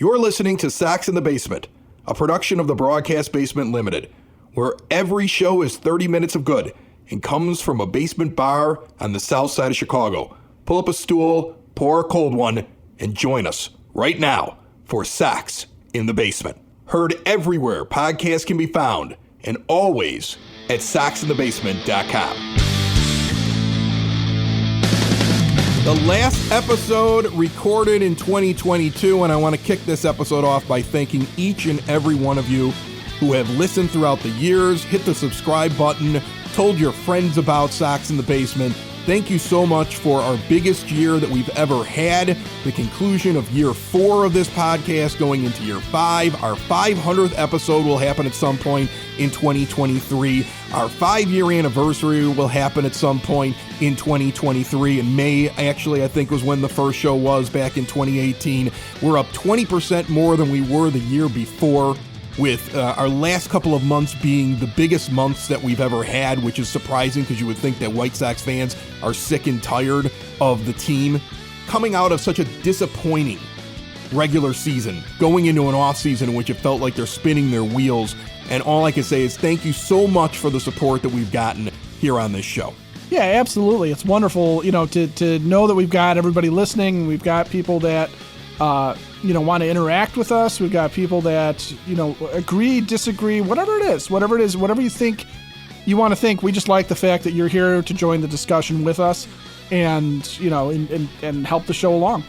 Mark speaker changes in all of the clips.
Speaker 1: You're listening to Sox in the Basement, a production of the Broadcast Basement Limited, where every show is 30 minutes of good and comes from a basement bar on the south side of Chicago. Pull up a stool, pour a cold one, and join us right now for Sox in the Basement. Heard everywhere podcasts can be found, and always at soxinthebasement.com. The last episode recorded in 2022, and I want to kick this episode off by thanking each and every one of you who have listened throughout the years, hit the subscribe button, told your friends about Sox in the Basement. Thank you so much for our biggest year that we've ever had, the conclusion of year 4 of this podcast going into year 5. Our 500th episode will happen at some point in 2023. Our 5-year anniversary will happen at some point in 2023. In May, actually, I think was when the first show was back in 2018. We're up 20% more than we were the year before, with our last couple of months being the biggest months that we've ever had, which is surprising because you would think that White Sox fans are sick and tired of the team coming out of such a disappointing regular season, going into an offseason in which it felt like they're spinning their wheels. And all I can say is thank you so much for the support that we've gotten here on this show.
Speaker 2: Yeah, absolutely. It's wonderful, to know that we've got everybody listening. We've got people that want to interact with us. We've got people that, agree, disagree, whatever it is, whatever you think you want to think. We just like the fact that you're here to join the discussion with us and help the show along.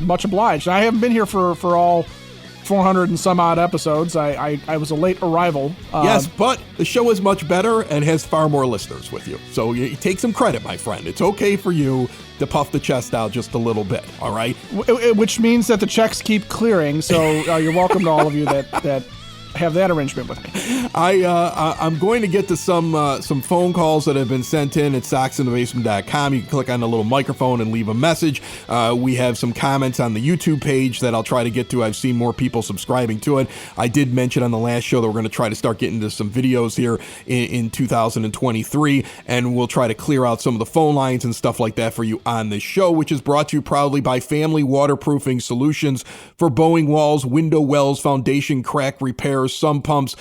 Speaker 2: Much obliged. I haven't been here for all 400 and some odd episodes. I was a late arrival.
Speaker 1: Yes, but the show is much better and has far more listeners with you. So you take some credit, my friend. It's okay for you to puff the chest out just a little bit, all right?
Speaker 2: Which means that the checks keep clearing, so you're welcome to all of you that have that arrangement with me.
Speaker 1: I'm going to get to some phone calls that have been sent in at soxinthebasement.com. You can click on the little microphone and leave a message. We have some comments on the YouTube page that I'll try to get to. I've seen more people subscribing to it. I did mention on the last show that we're going to try to start getting to some videos here in 2023, and we'll try to clear out some of the phone lines and stuff like that for you on this show, which is brought to you proudly by Family Waterproofing Solutions for bowing walls, window wells, foundation crack repair, sump pumps,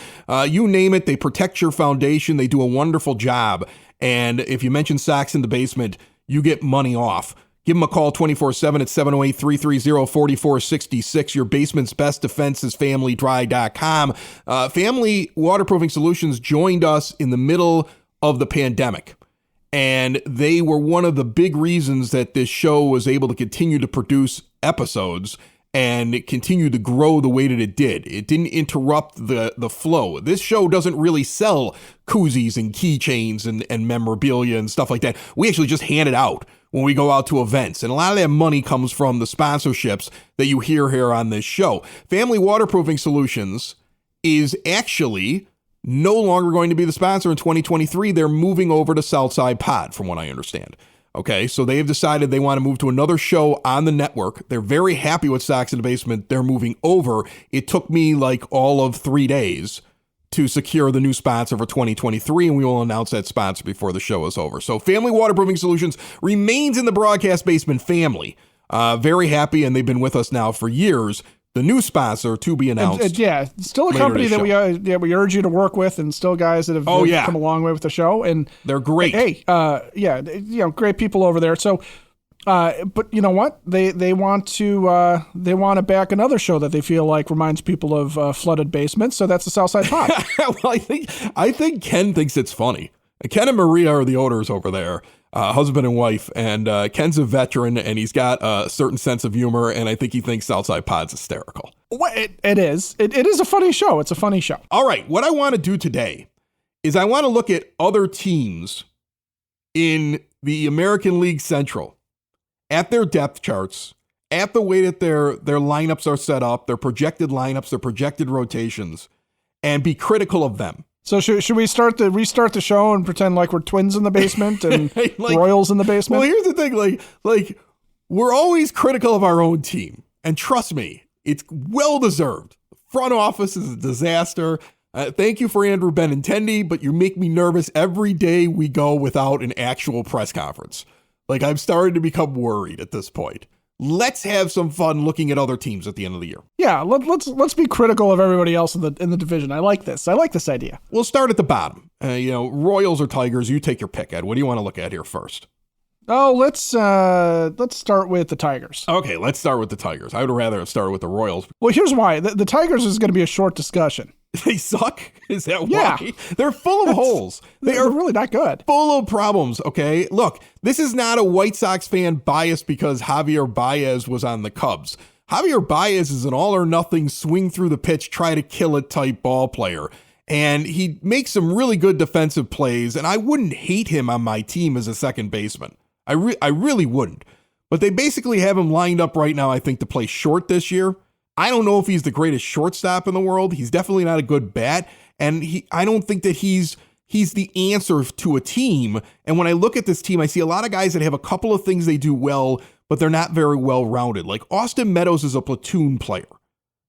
Speaker 1: you name it, they protect your foundation. They do a wonderful job. And if you mention Sox in the Basement, you get money off. Give them a call 24/7 at 708-330-4466. Your basement's best defense is familydry.com. Family Waterproofing Solutions joined us in the middle of the pandemic, and they were one of the big reasons that this show was able to continue to produce episodes and it continued to grow the way that it did. It didn't interrupt the flow. This show doesn't really sell koozies and keychains and memorabilia and stuff like that. We actually just hand it out when we go out to events. And a lot of that money comes from the sponsorships that you hear here on this show. Family Waterproofing Solutions is actually no longer going to be the sponsor in 2023. They're moving over to Southside Pod, from what I understand. Okay, so they've decided they want to move to another show on the network. They're very happy with Sox in the Basement. They're moving over. It took me like all of 3 days to secure the new sponsor for 2023, and we will announce that sponsor before the show is over. So Family Waterproofing Solutions remains in the Broadcast Basement family. Very happy, and they've been with us now for years. The new sponsor to be announced.
Speaker 2: Still a company that we urge you to work with, and still guys that have come a long way with the show, and
Speaker 1: they're great.
Speaker 2: Great people over there. So, but you know what? They want to back another show that they feel like reminds people of flooded basements. So that's the Southside Pod.
Speaker 1: Well, I think Ken thinks it's funny. Ken and Maria are the owners over there. Husband and wife, and Ken's a veteran, and he's got a certain sense of humor, and I think he thinks Southside Pod's hysterical.
Speaker 2: Well, it is. It is a funny show. It's a funny show.
Speaker 1: All right, what I want to do today is I want to look at other teams in the American League Central, at their depth charts, at the way that their lineups are set up, their projected lineups, their projected rotations, and be critical of them.
Speaker 2: So should we restart the show and pretend like we're twins in the basement and Royals in the basement?
Speaker 1: Well, here's the thing, like we're always critical of our own team, and trust me, it's well deserved. The front office is a disaster. Thank you for Andrew Benintendi, but you make me nervous every day we go without an actual press conference. Like, I'm starting to become worried at this point. let's have some fun looking at other teams at the end of the year.
Speaker 2: Yeah, let's be critical of everybody else in the division. I like this. I like this idea.
Speaker 1: We'll start at the bottom. Royals or Tigers, you take your pick, Ed. What do you want to look at here first?
Speaker 2: Oh, let's start with the Tigers.
Speaker 1: Okay, let's start with the Tigers. I would rather start with the Royals.
Speaker 2: Well, here's why. The Tigers is going to be a short discussion.
Speaker 1: They suck? Is that why?
Speaker 2: Yeah.
Speaker 1: They're full of holes.
Speaker 2: They're really not good.
Speaker 1: Full of problems, okay? Look, this is not a White Sox fan biased because Javier Baez was on the Cubs. Javier Baez is an all-or-nothing swing through the pitch, try to kill it type ball player. And he makes some really good defensive plays, and I wouldn't hate him on my team as a second baseman. I really wouldn't. But they basically have him lined up right now, I think, to play short this year. I don't know if he's the greatest shortstop in the world. He's definitely not a good bat. And I don't think that he's the answer to a team. And when I look at this team, I see a lot of guys that have a couple of things they do well, but they're not very well rounded. Like Austin Meadows is a platoon player.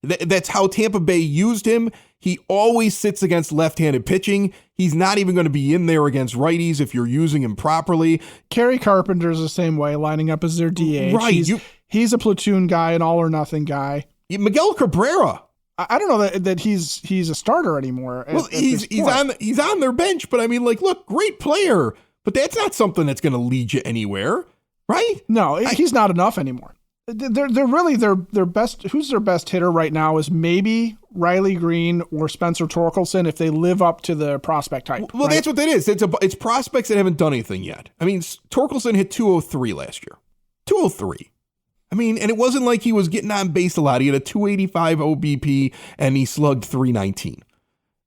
Speaker 1: That's how Tampa Bay used him. He always sits against left-handed pitching. He's not even going to be in there against righties if you're using him properly.
Speaker 2: Kerry Carpenter's the same way, lining up as their DH.
Speaker 1: Right.
Speaker 2: He's a platoon guy, an all-or-nothing guy.
Speaker 1: Miguel Cabrera.
Speaker 2: I don't know that he's a starter anymore.
Speaker 1: Well, he's on their bench, but I mean, like, look, great player, but that's not something that's going to lead you anywhere, right?
Speaker 2: No, he's not enough anymore. They're really their best. Who's their best hitter right now is maybe Riley Green or Spencer Torkelson if they live up to the prospect type.
Speaker 1: Well, right? That's what that is. It's prospects that haven't done anything yet. I mean, Torkelson hit 203 last year. 203. I mean, and it wasn't like he was getting on base a lot. He had a 285 OBP and he slugged 319.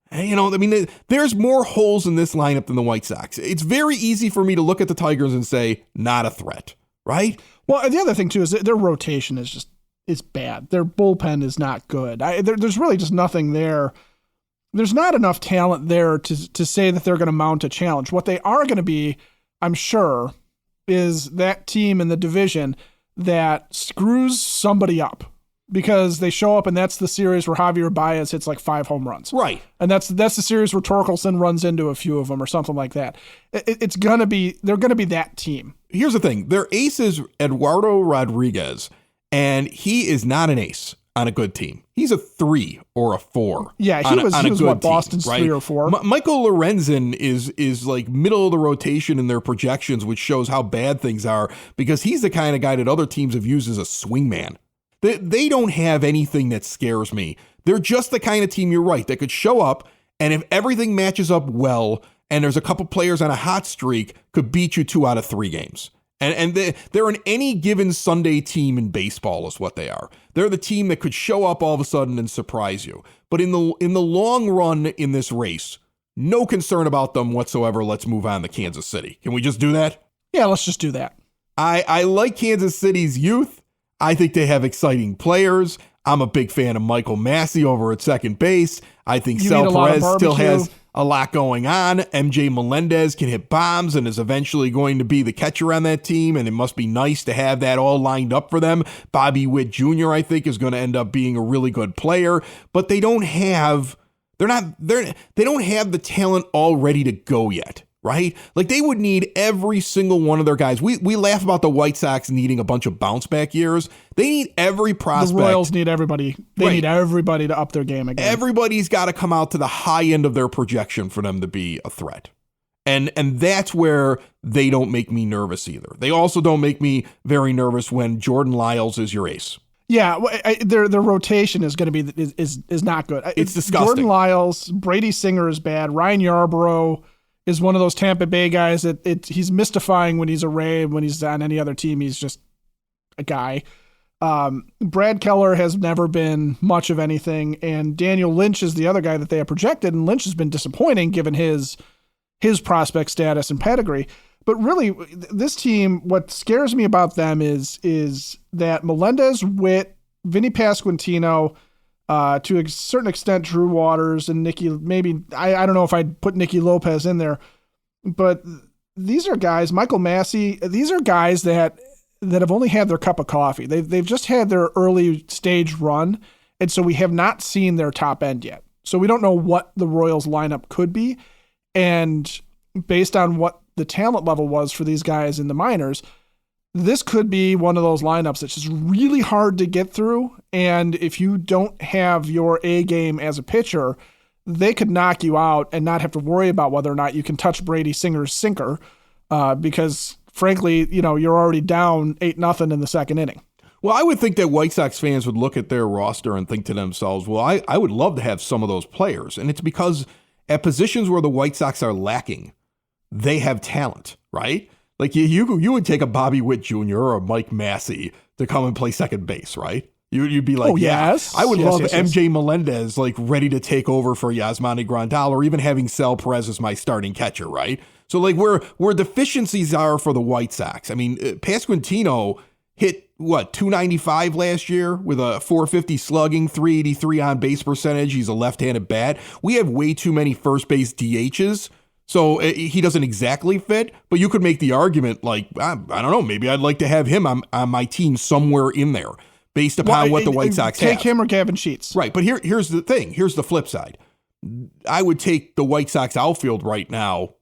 Speaker 1: And, there's more holes in this lineup than the White Sox. It's very easy for me to look at the Tigers and say, not a threat, right?
Speaker 2: Well, the other thing, too, is that their rotation is bad. Their bullpen is not good. There's really just nothing there. There's not enough talent there to say that they're going to mount a challenge. What they are going to be, I'm sure, is that team in the division that screws somebody up because they show up and that's the series where Javier Baez hits like 5 home runs.
Speaker 1: Right.
Speaker 2: And that's the series where Torkelson runs into a few of them or something like that. They're going to be that team.
Speaker 1: Here's the thing. Their ace is Eduardo Rodriguez, and he is not an ace on a good team. He's a 3 or a 4.
Speaker 2: Yeah, he was what, Boston's team, right? 3 or 4.
Speaker 1: Michael Lorenzen is like middle of the rotation in their projections, which shows how bad things are because he's the kind of guy that other teams have used as a swingman. They don't have anything that scares me. They're just the kind of team, you're right, that could show up, and if everything matches up well, and there's a couple players on a hot streak, could beat you 2 out of 3 games. And they're an any given Sunday team in baseball is what they are. They're the team that could show up all of a sudden and surprise you. But in the long run in this race, no concern about them whatsoever. Let's move on to Kansas City. Can we just do that?
Speaker 2: Yeah, let's just do that.
Speaker 1: I like Kansas City's youth. I think they have exciting players. I'm a big fan of Michael Massey over at second base. I think Sal Perez still has a lot going on. MJ Melendez can hit bombs and is eventually going to be the catcher on that team, and it must be nice to have that all lined up for them. Bobby Witt Jr., I think, is going to end up being a really good player, but they don't have the talent all ready to go yet. Right? Like they would need every single one of their guys. We laugh about the White Sox needing a bunch of bounce back years. They need every prospect.
Speaker 2: The Royals need everybody. They need everybody to up their game again.
Speaker 1: Everybody's got to come out to the high end of their projection for them to be a threat. And that's where they don't make me nervous either. They also don't make me very nervous when Jordan Lyles is your ace.
Speaker 2: Yeah, their rotation is going to be is not good.
Speaker 1: It's disgusting.
Speaker 2: Jordan Lyles, Brady Singer is bad. Ryan Yarbrough is one of those Tampa Bay guys that he's mystifying when he's a Ray. When he's on any other team, he's just a guy. Brad Keller has never been much of anything, and Daniel Lynch is the other guy that they have projected, and Lynch has been disappointing given his prospect status and pedigree. But really, this team, what scares me about them is that Melendez, Witt, Vinny Pasquantino, to a certain extent, Drew Waters and Nicky, maybe, I don't know if I'd put Nicky Lopez in there, but these are guys, Michael Massey, these are guys that have only had their cup of coffee. They've just had their early stage run, and so we have not seen their top end yet. So we don't know what the Royals lineup could be, and based on what the talent level was for these guys in the minors, this could be one of those lineups that's just really hard to get through. And if you don't have your A game as a pitcher, they could knock you out and not have to worry about whether or not you can touch Brady Singer's sinker because, frankly, you're already down 8-0 in the second inning.
Speaker 1: Well, I would think that White Sox fans would look at their roster and think to themselves, well, I would love to have some of those players. And it's because at positions where the White Sox are lacking, they have talent, right? Like you would take a Bobby Witt Jr. or a Mike Massey to come and play second base, right? You'd be like,
Speaker 2: oh, yes.
Speaker 1: I would love
Speaker 2: yes.
Speaker 1: MJ Melendez like ready to take over for Yasmani Grandal, or even having Sal Perez as my starting catcher, right? So like where deficiencies are for the White Sox. I mean, Pasquantino hit 295 last year with a 450 slugging, 383 on base percentage. He's a left-handed bat. We have way too many first base DHs. So he doesn't exactly fit, but you could make the argument like, I don't know, maybe I'd like to have him on my team somewhere in there based upon what the White Sox have.
Speaker 2: Take him or Gavin Sheets.
Speaker 1: Right, but here's the thing. Here's the flip side. I would take the White Sox outfield right now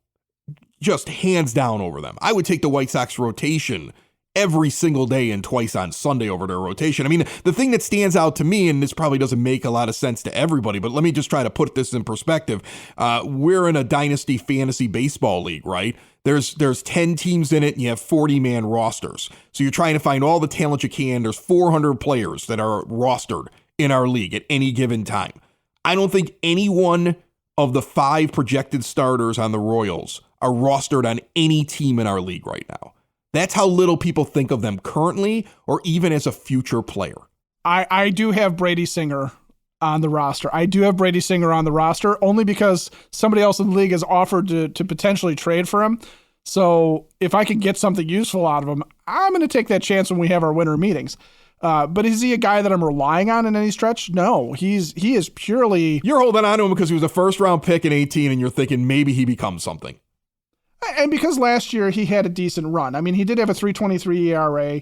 Speaker 1: just hands down over them. I would take the White Sox rotation every single day and twice on Sunday over their rotation. I mean, the thing that stands out to me, and this probably doesn't make a lot of sense to everybody, but let me just try to put this in perspective. We're in a dynasty fantasy baseball league, right? There's 10 teams in it and you have 40-man rosters. So you're trying to find all the talent you can. There's 400 players that are rostered in our league at any given time. I don't think any one of the 5 projected starters on the Royals are rostered on any team in our league right now. That's how little people think of them currently or even as a future player.
Speaker 2: I do have Brady Singer on the roster. I do have Brady Singer on the roster only because somebody else in the league has offered to potentially trade for him. So if I can get something useful out of him, I'm going to take that chance when we have our winter meetings. But is he a guy that I'm relying on in any stretch? No, he is purely...
Speaker 1: You're holding on to him because he was a first-round pick in 2018 and you're thinking maybe he becomes something.
Speaker 2: And because last year he had a decent run. I mean, he did have a 3.23 ERA.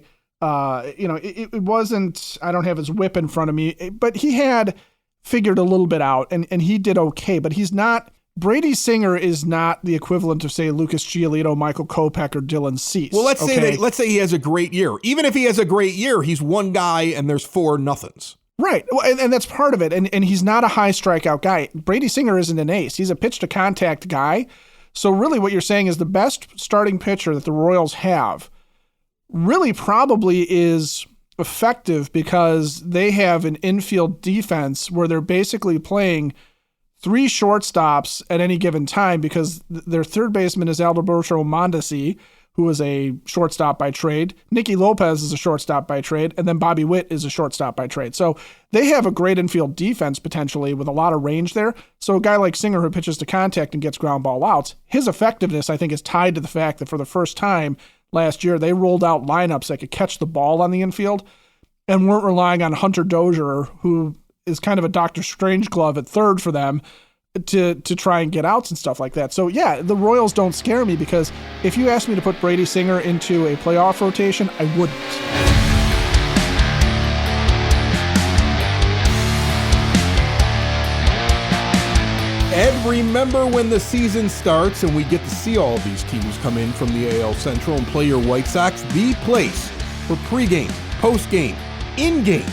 Speaker 2: It wasn't, I don't have his whip in front of me, but he had figured a little bit out and he did okay, but he's not, Brady Singer is not the equivalent of, say, Lucas Giolito, Michael Kopech, or Dylan Cease.
Speaker 1: Well, let's say he has a great year. Even if he has a great year, he's one guy and there's 4 nothings.
Speaker 2: Right. Well, and that's part of it. And he's not a high strikeout guy. Brady Singer isn't an ace. He's a pitch to contact guy. So really what you're saying is the best starting pitcher that the Royals have really probably is effective because they have an infield defense where they're basically playing 3 shortstops at any given time because their third baseman is Alberto Mondesi, who is a shortstop by trade. Nicky Lopez is a shortstop by trade, and then Bobby Witt is a shortstop by trade. So they have a great infield defense potentially with a lot of range there. So a guy like Singer who pitches to contact and gets ground ball outs, his effectiveness, I think, is tied to the fact that for the first time last year, they rolled out lineups that could catch the ball on the infield and weren't relying on Hunter Dozier, who is kind of a Dr. Strangeglove at third for them, to try and get outs and stuff like that. So yeah, the Royals don't scare me because if you asked me to put Brady Singer into a playoff rotation, I wouldn't.
Speaker 1: And remember when the season starts and we get to see all of these teams come in from the AL Central and play your White Sox, the place for pregame, postgame, in-game,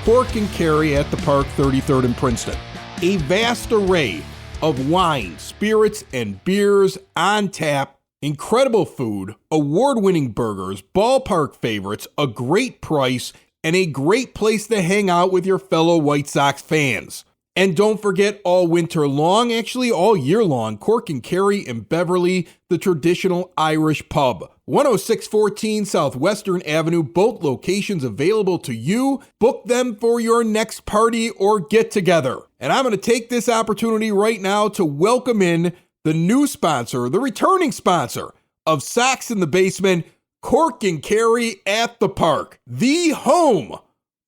Speaker 1: Cork and Carry at the Park, 33rd and Princeton. A vast array of wine, spirits, and beers on tap, incredible food, award-winning burgers, ballpark favorites, a great price, and a great place to hang out with your fellow White Sox fans. And don't forget, all winter long, actually all year long, Cork and Carry in Beverly, the traditional Irish pub. 10614 Southwestern Avenue, both locations available to you. Book them for your next party or get-together. And I'm going to take this opportunity right now to welcome in the new sponsor, the returning sponsor of Sox in the Basement, Cork and Carry at the Park, the home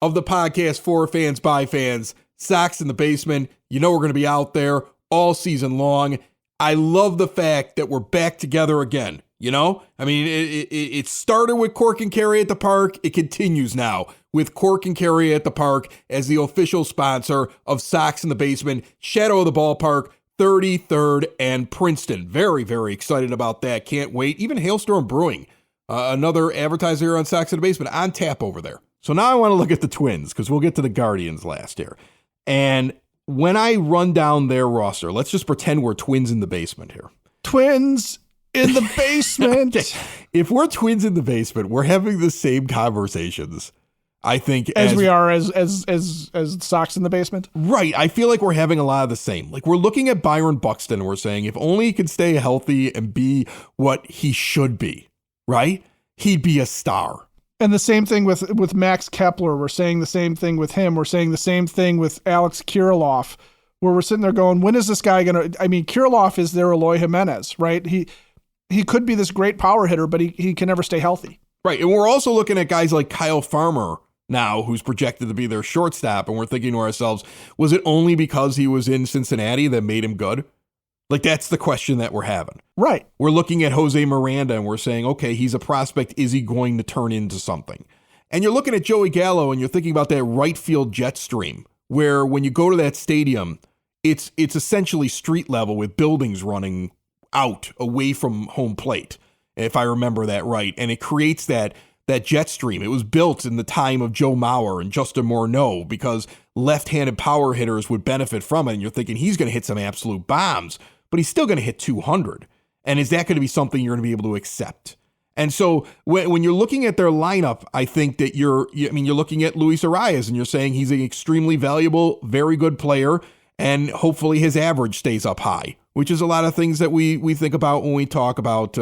Speaker 1: of the podcast for fans by fans. Sox in the Basement. You know we're going to be out there all season long. I love the fact that we're back together again. You know, I mean, it started with Cork and Carry at the Park. It continues now with Cork and Carry at the Park as the official sponsor of Sox in the Basement, Shadow of the Ballpark, 33rd and Princeton. Very, very excited about that. Can't wait. Even Hailstorm Brewing another advertiser here on Sox in the Basement, on tap over there. So now I want to look at the Twins because we'll get to the Guardians last year. And when I run down their roster, let's just pretend we're Twins in the basement here.
Speaker 2: Twins in the basement.
Speaker 1: Okay. If we're Twins in the basement, we're having the same conversations, I think,
Speaker 2: as we are as Sox in the basement.
Speaker 1: Right. I feel like we're having a lot of the same. Like, we're looking at Byron Buxton and we're saying if only he can stay healthy and be what he should be, right? He'd be a star.
Speaker 2: And the same thing with Max Kepler. We're saying the same thing with him. We're saying the same thing with Alex Kirilloff, where we're sitting there going, when is this guy going to, I mean, Kirilloff is their Eloy Jimenez, right? He could be this great power hitter, but he can never stay healthy.
Speaker 1: Right. And we're also looking at guys like Kyle Farmer now, who's projected to be their shortstop. And we're thinking to ourselves, was it only because he was in Cincinnati that made him good? Like, that's the question that we're having.
Speaker 2: Right.
Speaker 1: We're looking at Jose Miranda and we're saying, okay, he's a prospect. Is he going to turn into something? And you're looking at Joey Gallo and you're thinking about that right field jet stream, where when you go to that stadium, it's essentially street level with buildings running out away from home plate, if I remember that right. And it creates that jet stream. It was built in the time of Joe Mauer and Justin Morneau because left-handed power hitters would benefit from it. And you're thinking he's going to hit some absolute bombs, but he's still going to hit 200. And is that going to be something you're going to be able to accept? And so when you're looking at their lineup, I think that you're looking at Luis Arias and you're saying he's an extremely valuable, very good player, and hopefully his average stays up high, which is a lot of things that we think about when we talk about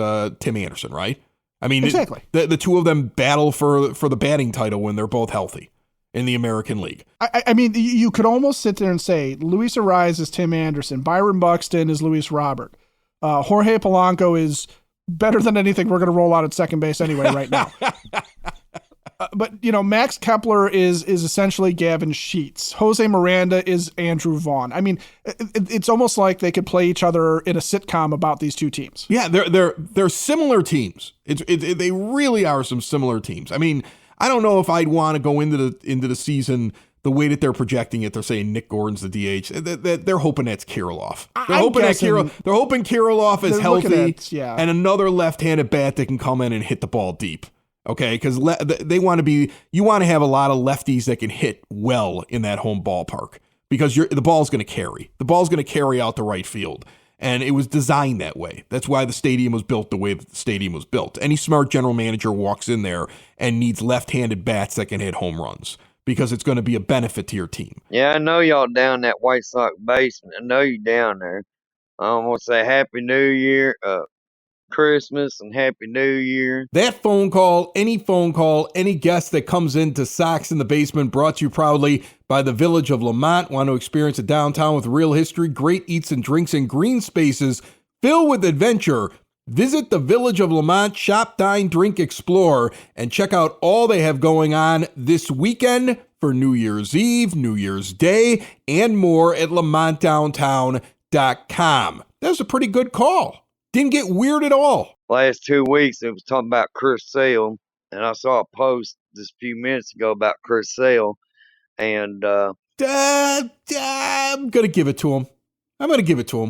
Speaker 1: Tim Anderson, right? I mean,
Speaker 2: exactly.
Speaker 1: The two of them battle for the batting title when they're both healthy in the American League.
Speaker 2: I mean, you could almost sit there and say Luis Arias is Tim Anderson, Byron Buxton is Luis Robert, Jorge Polanco is better than anything we're going to roll out at second base anyway right now. But, Max Kepler is essentially Gavin Sheets. Jose Miranda is Andrew Vaughn. I mean, it's almost like they could play each other in a sitcom about these two teams.
Speaker 1: Yeah, they're similar teams. They really are some similar teams. I mean, I don't know if I'd want to go into the season the way that they're projecting it. They're saying Nick Gordon's the DH. They're hoping that's Kirilloff. They're hoping Kirilloff is healthy and another left-handed bat that can come in and hit the ball deep. Okay, because you want to have a lot of lefties that can hit well in that home ballpark because the ball's going to carry. The ball's going to carry out the right field. And it was designed that way. That's why the stadium was built the way that the stadium was built. Any smart general manager walks in there and needs left-handed bats that can hit home runs because it's going to be a benefit to your team.
Speaker 3: Yeah, I know y'all down that White Sox basement. I know you down there. I'm going to say Happy New Year, Christmas, and Happy New Year.
Speaker 1: That phone call, any guest that comes into Sox in the Basement, brought to you proudly by the Village of Lamont. Want to experience a downtown with real history, great eats and drinks, and green spaces filled with adventure? Visit the Village of Lamont, shop, dine, drink, explore, and check out all they have going on this weekend for New Year's Eve, New Year's Day, and more at lamontdowntown.com. That was a pretty good call. Didn't get weird at all.
Speaker 3: Last 2 weeks, it was talking about Chris Sale, and I saw a post just a few minutes ago about Chris Sale, and
Speaker 1: I'm going to give it to him.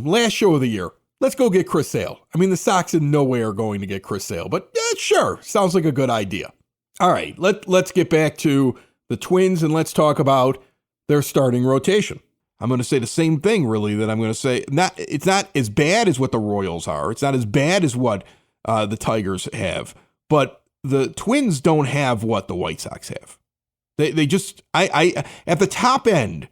Speaker 1: Last show of the year. Let's go get Chris Sale. I mean, the Sox in no way are going to get Chris Sale, but sure, sounds like a good idea. All right, let's get back to the Twins, and let's talk about their starting rotation. I'm going to say the same thing, really, that I'm going to say. It's not as bad as what the Royals are. It's not as bad as what the Tigers have. But the Twins don't have what the White Sox have. They just, at the top end,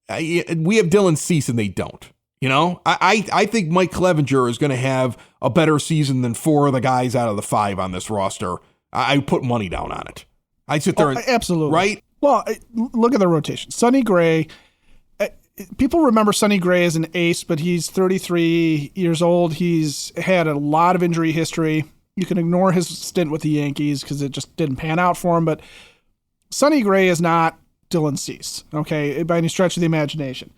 Speaker 1: we have Dylan Cease and they don't. I think Mike Clevenger is going to have a better season than 4 of the guys out of the 5 on this roster. I put money down on it. I sit there and
Speaker 2: absolutely
Speaker 1: right.
Speaker 2: Well, look at the rotation. Sonny Gray. People remember Sonny Gray as an ace, but he's 33 years old. He's had a lot of injury history. You can ignore his stint with the Yankees because it just didn't pan out for him. But Sonny Gray is not Dylan Cease, okay, by any stretch of the imagination.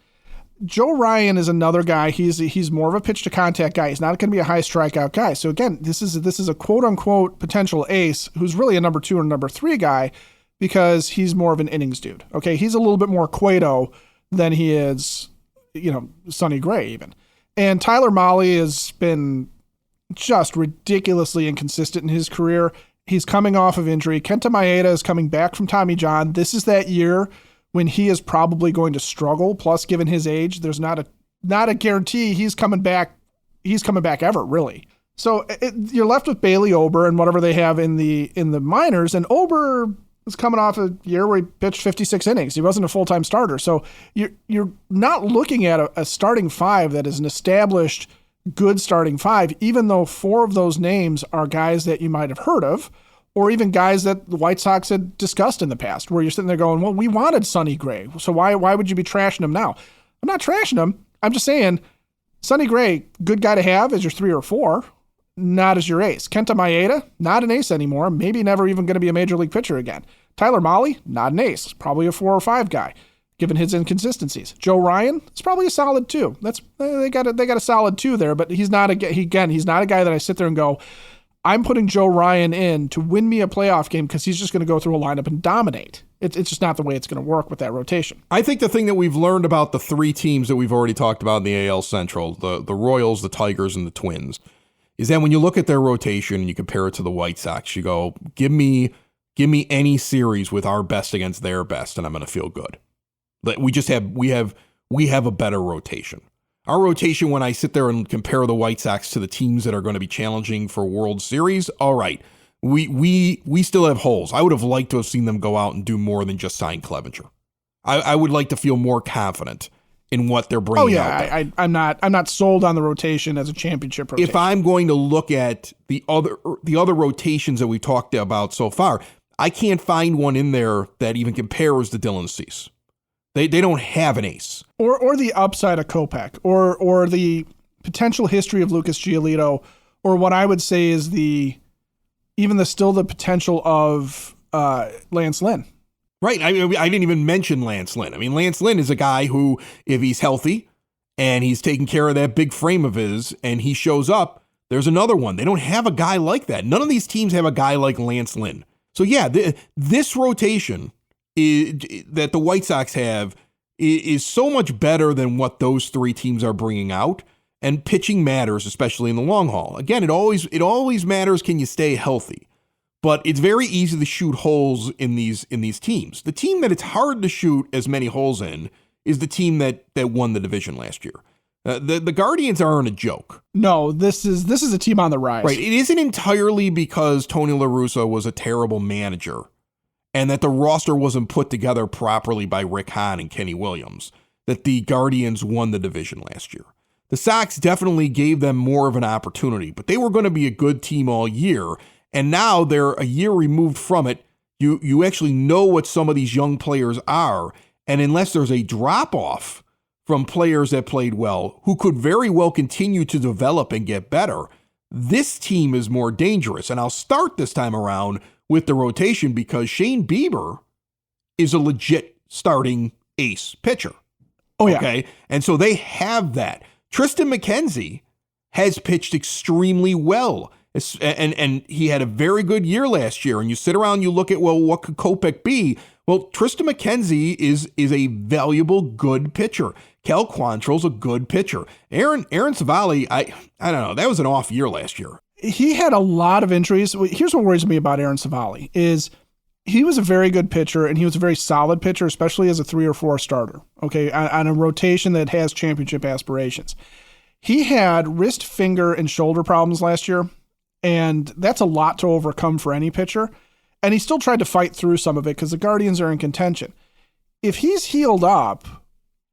Speaker 2: Joe Ryan is another guy. He's more of a pitch to contact guy. He's not going to be a high strikeout guy. So again, this is a quote unquote potential ace who's really a number 2 or number 3 guy because he's more of an innings dude. Okay, he's a little bit more Cueto than he is, Sonny Gray even. And Tyler Mahle has been just ridiculously inconsistent in his career. He's coming off of injury. Kenta Maeda is coming back from Tommy John. This is that year when he is probably going to struggle. Plus, given his age, there's not a guarantee he's coming back. He's coming back ever, really. So you're left with Bailey Ober and whatever they have in the minors. And Ober is coming off a year where he pitched 56 innings. He wasn't a full-time starter. So you're not looking at a starting five that is an established good starting five, even though four of those names are guys that you might have heard of, or even guys that the White Sox had discussed in the past, where you're sitting there going, well, we wanted Sonny Gray, so why would you be trashing him now? I'm not trashing him. I'm just saying Sonny Gray, good guy to have as your 3 or 4, not as your ace. Kenta Maeda, not an ace anymore, maybe never even going to be a major league pitcher again. Tyler Mahle, not an ace, probably a 4 or 5 guy, given his inconsistencies. Joe Ryan, it's probably a solid 2. They got a solid 2 there, but he's not a guy that I sit there and go, I'm putting Joe Ryan in to win me a playoff game because he's just going to go through a lineup and dominate. It's just not the way it's going to work with that rotation.
Speaker 1: I think the thing that we've learned about the 3 teams that we've already talked about in the AL Central, the Royals, the Tigers, and the Twins, is that when you look at their rotation and you compare it to the White Sox, you go, give me any series with our best against their best, and I'm going to feel good. We have a better rotation. Our rotation, when I sit there and compare the White Sox to the teams that are going to be challenging for World Series, all right, we still have holes. I would have liked to have seen them go out and do more than just sign Clevenger. I would like to feel more confident in what they're bringing out there.
Speaker 2: I'm not sold on the rotation as a championship rotation.
Speaker 1: If I'm going to look at the other rotations that we talked about so far, I can't find one in there that even compares to Dylan Cease. They don't have an ace.
Speaker 2: Or the upside of Kopech, or the potential history of Lucas Giolito, or what I would say is the potential of Lance Lynn.
Speaker 1: Right. I didn't even mention Lance Lynn. I mean, Lance Lynn is a guy who, if he's healthy and he's taking care of that big frame of his and he shows up, there's another one. They don't have a guy like that. None of these teams have a guy like Lance Lynn. So yeah, this rotation that the White Sox have is so much better than what those 3 teams are bringing out, and pitching matters, especially in the long haul. Again, it always matters, can you stay healthy? But it's very easy to shoot holes in these teams. The team that it's hard to shoot as many holes in is the team that won the division last year. The Guardians aren't a joke.
Speaker 2: No, this is a team on the rise.
Speaker 1: Right. It isn't entirely because Tony La Russa was a terrible manager and that the roster wasn't put together properly by Rick Hahn and Kenny Williams that the Guardians won the division last year. The Sox definitely gave them more of an opportunity, but they were going to be a good team all year, and now they're a year removed from it. You actually know what some of these young players are, and unless there's a drop-off from players that played well, who could very well continue to develop and get better, this team is more dangerous. And I'll start this time around with the rotation because Shane Bieber is a legit starting ace pitcher.
Speaker 2: Oh, yeah.
Speaker 1: Okay. And so they have that. Tristan McKenzie has pitched extremely well. And he had a very good year last year. And you sit around, you look at, well, what could Kopech be? Well, Tristan McKenzie is a valuable, good pitcher. Cal Quantrill's a good pitcher. Aaron Savali, I don't know. That was an off year last year.
Speaker 2: He had a lot of injuries. Here's what worries me about Aaron Savali is he was a very good pitcher, and he was a very solid pitcher, especially as a 3 or 4 starter, okay, on a rotation that has championship aspirations. He had wrist, finger, and shoulder problems last year, and that's a lot to overcome for any pitcher, and he still tried to fight through some of it because the Guardians are in contention. If he's healed up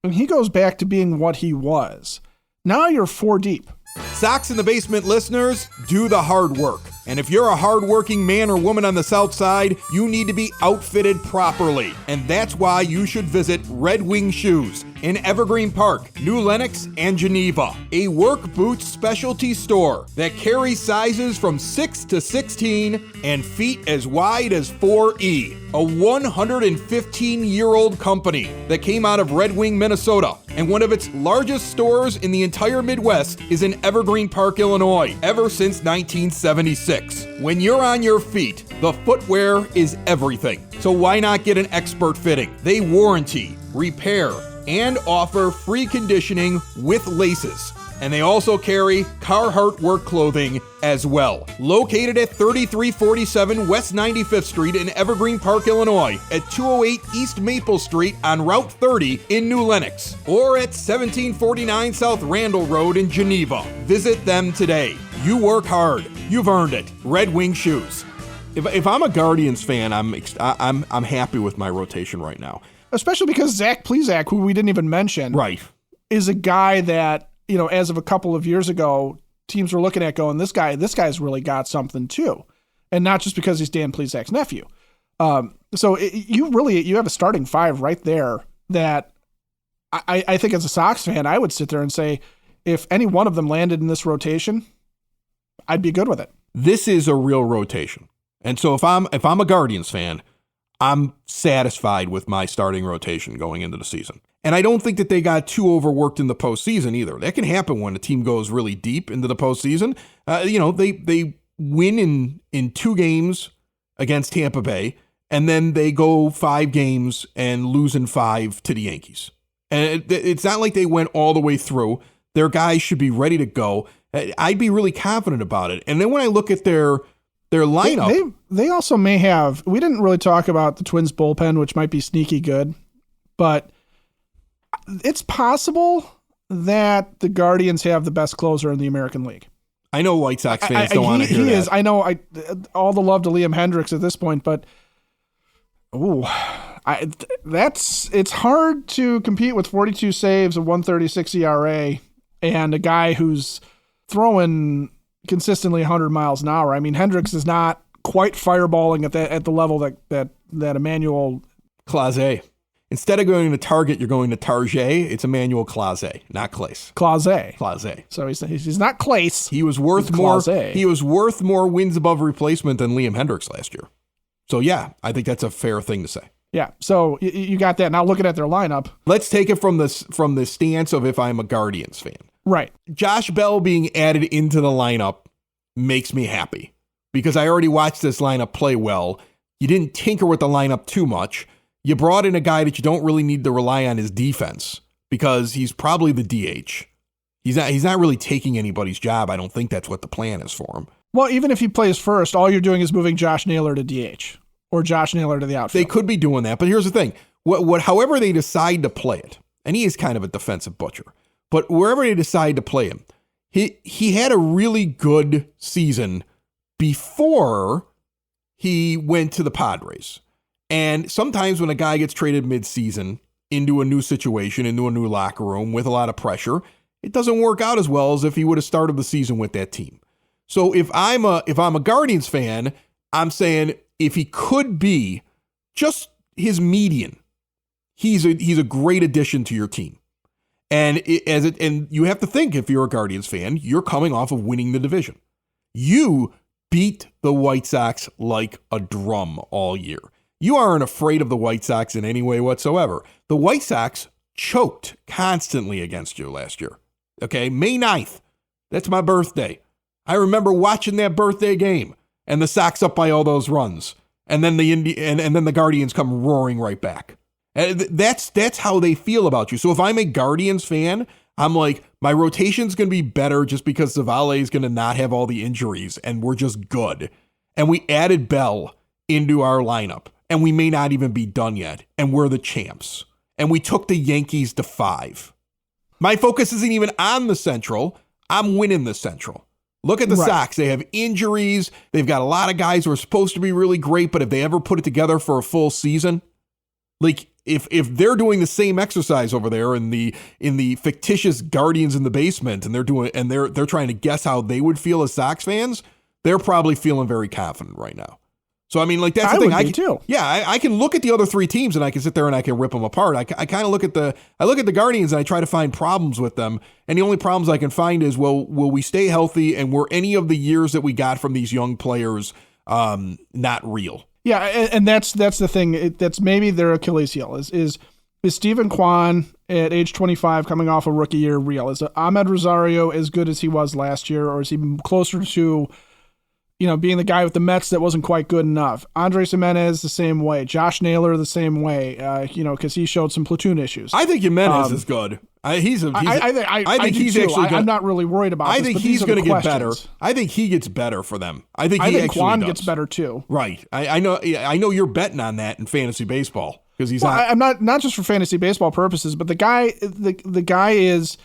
Speaker 2: and he goes back to being what he was, now you're 4 deep.
Speaker 1: Sox in the Basement listeners, do the hard work. And if you're a hard-working man or woman on the South Side, you need to be outfitted properly. And that's why you should visit Red Wing Shoes in Evergreen Park, New Lenox, and Geneva. A work boots specialty store that carries sizes from 6 to 16 and feet as wide as 4E. A 115-year-old company that came out of Red Wing, Minnesota. And one of its largest stores in the entire Midwest is in Evergreen Park, Illinois, ever since 1976. When you're on your feet, the footwear is everything. So why not get an expert fitting? They warranty, repair, and offer free conditioning with laces. And they also carry Carhartt work clothing as well. Located at 3347 West 95th Street in Evergreen Park, Illinois, at 208 East Maple Street on Route 30 in New Lenox, or at 1749 South Randall Road in Geneva. Visit them today. You work hard. You've earned it. Red Wing Shoes. If I'm a Guardians fan, I'm happy with my rotation right now.
Speaker 2: Especially because Zach Plesac, who we didn't even mention,
Speaker 1: right,
Speaker 2: is a guy that, as of a couple of years ago, teams were looking at going, this guy's really got something too. And not just because he's Dan Plesac's nephew. So you have a starting five right there that I think as a Sox fan, I would sit there and say, if any one of them landed in this rotation, I'd be good with it.
Speaker 1: This is a real rotation. And so if I'm a Guardians fan, I'm satisfied with my starting rotation going into the season. And I don't think that they got too overworked in the postseason either. That can happen when a team goes really deep into the postseason. They win in 2 games against Tampa Bay, and then they go 5 games and lose in 5 to the Yankees. And it's not like they went all the way through. Their guys should be ready to go. I'd be really confident about it. And then when I look at their lineup,
Speaker 2: they also may have. We didn't really talk about the Twins bullpen, which might be sneaky good, but it's possible that the Guardians have the best closer in the American League.
Speaker 1: I know White Sox fans don't want to hear that. He is.
Speaker 2: I know. All the love to Liam Hendricks at this point, but it's hard to compete with 42 saves, a 136 ERA, and a guy who's throwing consistently 100 miles an hour. I mean, Hendricks is not quite fireballing at the level that Emmanuel
Speaker 1: Clase. Instead of going to Target, you're going to Target. It's Emmanuel Clase, not Clase.
Speaker 2: Clase. So he's not Clase.
Speaker 1: He was worth more. He was worth more wins above replacement than Liam Hendricks last year. So yeah, I think that's a fair thing to say.
Speaker 2: Yeah. So you got that. Now looking at their lineup,
Speaker 1: let's take it from the stance of if I'm a Guardians fan.
Speaker 2: Right.
Speaker 1: Josh Bell being added into the lineup makes me happy because I already watched this lineup play well. You didn't tinker with the lineup too much. You brought in a guy that you don't really need to rely on his defense because he's probably the DH. He's not really taking anybody's job. I don't think that's what the plan is for him.
Speaker 2: Well, even if he plays first, all you're doing is moving Josh Naylor to DH or Josh Naylor to the outfield.
Speaker 1: They could be doing that, but here's the thing. However they decide to play it, and he is kind of a defensive butcher, but wherever they decide to play him, he had a really good season before he went to the Padres. And sometimes when a guy gets traded mid-season into a new situation, into a new locker room with a lot of pressure, it doesn't work out as well as if he would have started the season with that team. So if I'm a Guardians fan, I'm saying if he could be just his median, he's a great addition to your team. And you have to think, if you're a Guardians fan, you're coming off of winning the division. You beat the White Sox like a drum all year. You aren't afraid of the White Sox in any way whatsoever. The White Sox choked constantly against you last year. Okay, May 9th. That's my birthday. I remember watching that birthday game and the Sox up by all those runs. And then the Guardians come roaring right back. And that's how they feel about you. So if I'm a Guardians fan, I'm like, my rotation's going to be better just because Zavale is going to not have all the injuries and we're just good. And we added Bell into our lineup. And we may not even be done yet. And we're the champs. And we took the Yankees to 5. My focus isn't even on the Central. I'm winning the Central. Look at the Sox. They have injuries. They've got a lot of guys who are supposed to be really great, but if they ever put it together for a full season, like if they're doing the same exercise over there in the fictitious Guardians in the basement, and they're trying to guess how they would feel as Sox fans, they're probably feeling very confident right now. So, I mean, like, that's the thing. I can look at the other 3 teams and I can sit there and I can rip them apart. I kind of look at the Guardians and I try to find problems with them. And the only problems I can find is, will we stay healthy? And were any of the years that we got from these young players not real?
Speaker 2: Yeah. And that's the thing. That's maybe their Achilles heel is Steven Kwan at age 25 coming off a rookie year real? Is Ahmed Rosario as good as he was last year? Or is he closer to, being the guy with the Mets that wasn't quite good enough? Andres Jimenez the same way. Josh Naylor the same way, because he showed some platoon issues.
Speaker 1: I think Jimenez is good. I think he's
Speaker 2: too.
Speaker 1: actually.
Speaker 2: I'm not really worried about.
Speaker 1: I
Speaker 2: this,
Speaker 1: think
Speaker 2: but
Speaker 1: he's
Speaker 2: going to
Speaker 1: get better. I think he gets better for them. I think
Speaker 2: Quan gets better too.
Speaker 1: Right. I know. You're betting on that in fantasy baseball because he's not.
Speaker 2: I'm not just for fantasy baseball purposes, but the guy is.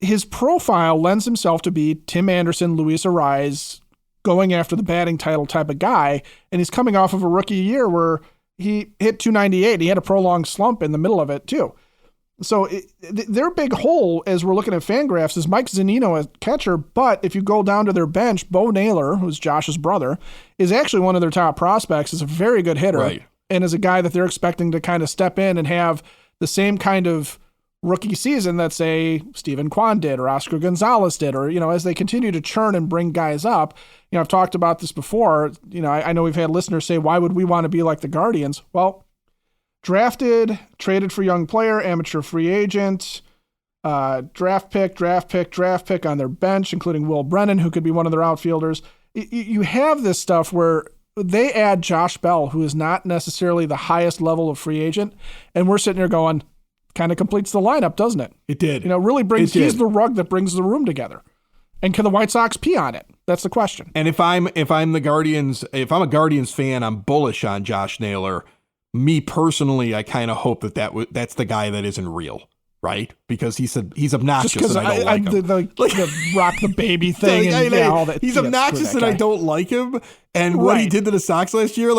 Speaker 2: His profile lends himself to be Tim Anderson, Luis Arraez, going after the batting title type of guy, and he's coming off of a rookie year where he hit 298. He had a prolonged slump in the middle of it too. So their big hole, as we're looking at Fangraphs, is Mike Zunino as catcher. But if you go down to their bench, Bo Naylor, who's Josh's brother, is actually one of their top prospects. Is a very good hitter,
Speaker 1: right,
Speaker 2: and is a guy that they're expecting to kind of step in and have the same kind of rookie season that, say, Steven Kwan did or Oscar Gonzalez did, or, as they continue to churn and bring guys up. I've talked about this before. I know we've had listeners say, why would we want to be like the Guardians? Well, drafted, traded for young player, amateur free agent, draft pick on their bench, including Will Brennan, who could be one of their outfielders. You have this stuff where they add Josh Bell, who is not necessarily the highest level of free agent, and we're sitting here going, kind of completes the lineup, doesn't it?
Speaker 1: It did.
Speaker 2: Really brings, he's the rug that brings the room together. And can the White Sox pee on it? That's the question.
Speaker 1: And if I'm a Guardians fan, I'm bullish on Josh Naylor. Me personally, I kind of hope that's the guy that isn't real, right? Because he's obnoxious and I don't like him.
Speaker 2: The rock the baby thing all that.
Speaker 1: He's obnoxious and I don't like him. And what he did to the Sox last year,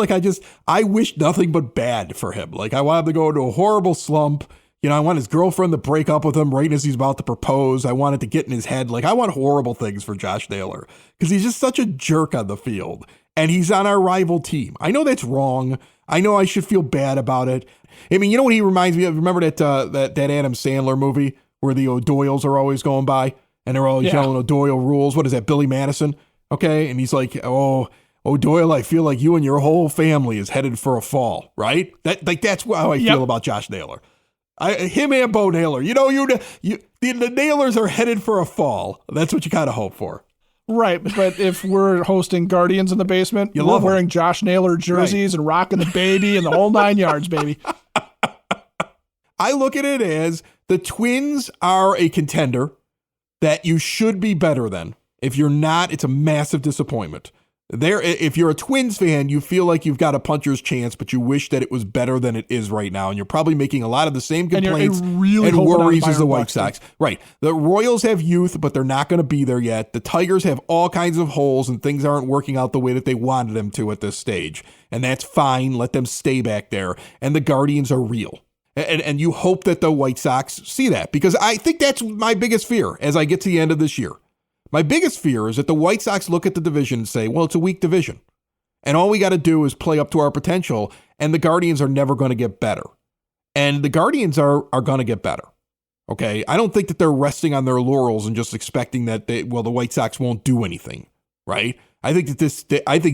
Speaker 1: I wish nothing but bad for him. I want him to go into a horrible slump. I want his girlfriend to break up with him right as he's about to propose. I want it to get in his head. I want horrible things for Josh Naylor because he's just such a jerk on the field. And he's on our rival team. I know that's wrong. I know I should feel bad about it. I mean, you know what he reminds me of? Remember that Adam Sandler movie where the O'Doyles are always going by and they're always yelling O'Doyle rules? What is that, Billy Madison? Okay. And he's like, oh, O'Doyle, I feel like you and your whole family is headed for a fall, right? That's how I feel about Josh Naylor. Him and Bo Naylor. The Naylors are headed for a fall. That's what you kind of hope for.
Speaker 2: Right, but if we're hosting Guardians in the basement, we're wearing Josh Naylor jerseys and rocking the baby and the whole 9 yards, baby.
Speaker 1: I look at it as the Twins are a contender that you should be better than. If you're not, it's a massive disappointment. If you're a Twins fan, you feel like you've got a puncher's chance, but you wish that it was better than it is right now. And you're probably making a lot of the same complaints and worries as the White Sox. Right. The Royals have youth, but they're not going to be there yet. The Tigers have all kinds of holes and things aren't working out the way that they wanted them to at this stage. And that's fine. Let them stay back there. And the Guardians are real. And you hope that the White Sox see that, because I think that's my biggest fear as I get to the end of this year. My biggest fear is that the White Sox look at the division and say, well, it's a weak division. And all we got to do is play up to our potential, and the Guardians are never going to get better. And the Guardians are going to get better. Okay? I don't think that they're resting on their laurels and just expecting that the White Sox won't do anything, right? I think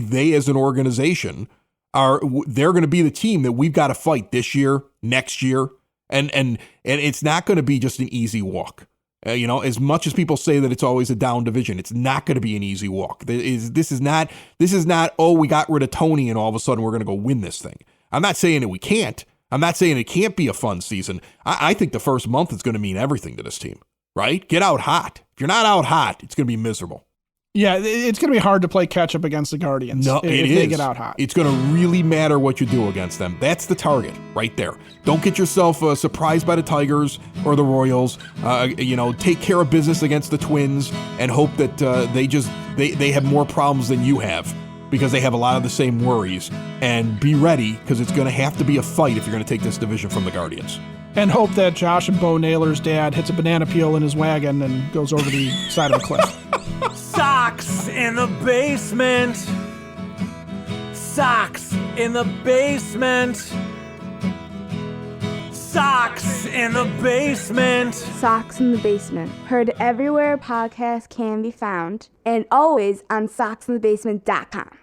Speaker 1: they as an organization they're going to be the team that we've got to fight this year, next year, and it's not going to be just an easy walk. As much as people say that it's always a down division, it's not going to be an easy walk. This is not, oh, we got rid of Tony and all of a sudden we're going to go win this thing. I'm not saying that we can't. I'm not saying it can't be a fun season. I think the first month is going to mean everything to this team, right? Get out hot. If you're not out hot, it's going to be miserable.
Speaker 2: Yeah, it's going to be hard to play catch up against the Guardians if they get out hot.
Speaker 1: It's going to really matter what you do against them. That's the target right there. Don't get yourself surprised by the Tigers or the Royals. Take care of business against the Twins and hope that they have more problems than you have, because they have a lot of the same worries. And be ready, because it's going to have to be a fight if you're going to take this division from the Guardians.
Speaker 2: And hope that Josh and Bo Naylor's dad hits a banana peel in his wagon and goes over the side of a cliff.
Speaker 4: Sox in the basement. Sox in the basement. Sox in the basement.
Speaker 5: Sox in the Basement. Heard everywhere podcasts can be found, and always on soxinthebasement.com.